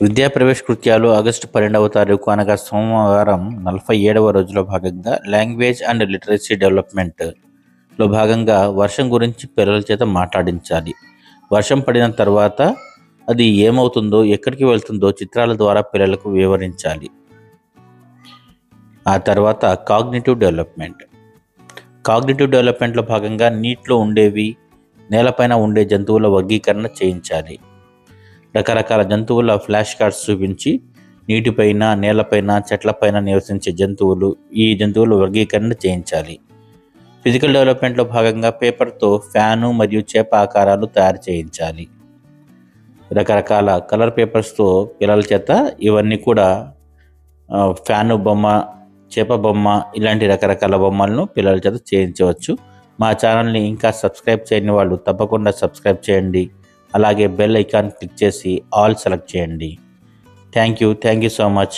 విద్యా ప్రవేశ కృత్యాలు ఆగస్టు 12వ తారీఖు అనగా సోమవారం 47వ రోజులో భాగంగా లాంగ్వేజ్ అండ్ లిటరసీ డెవలప్మెంట్లో భాగంగా వర్షం గురించి పిల్లల చేత మాట్లాడించాలి. వర్షం పడిన తర్వాత అది ఏమవుతుందో, ఎక్కడికి వెళ్తుందో చిత్రాల ద్వారా పిల్లలకు వివరించాలి. ఆ తర్వాత కాగ్నిటివ్ డెవలప్మెంట్లో భాగంగా నీటిలో ఉండేవి, నేలపైన ఉండే జంతువుల వర్గీకరణ చేయించాలి. రకరకాల జంతువుల ఫ్లాష్ కార్డ్స్ చూపించి నీటిపైన, నేలపైన, చెట్లపైన నివసించే ఈ జంతువుల వర్గీకరణ చేయించాలి. ఫిజికల్ డెవలప్మెంట్లో భాగంగా పేపర్తో ఫ్యాను మరియు చేప ఆకారాలు తయారు చేయించాలి. రకరకాల కలర్ పేపర్స్తో పిల్లల చేత ఇవన్నీ కూడా ఫ్యాను బొమ్మ, చేప బొమ్మ, ఇలాంటి రకరకాల బొమ్మలను పిల్లల చేత చేయించవచ్చు. మా ఛానల్ని ఇంకా సబ్స్క్రైబ్ చేయని వాళ్ళు తప్పకుండా సబ్స్క్రైబ్ చేయండి. అలాగే బెల్ ఐకాన్ క్లిక్ చేసి ఆల్ సెలెక్ట్ చేయండి. Thank you so much.